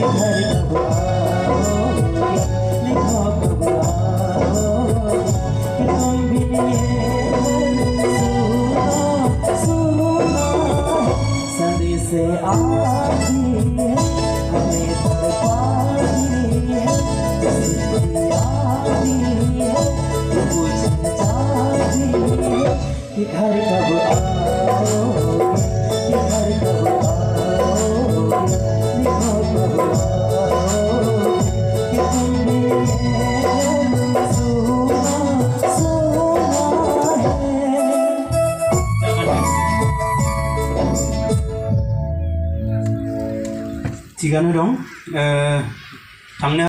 घर कब आओगे, लिखो कब आओगे कि तुम भी सुना सदी से आती है हमें तड़पाती है जिसकी आती है पूछ जाती है कि घर कब आओगे, कि घर कब आओगे, लिखो कब आओगे कि तुम भी सुना है। थिगानो दं थांनो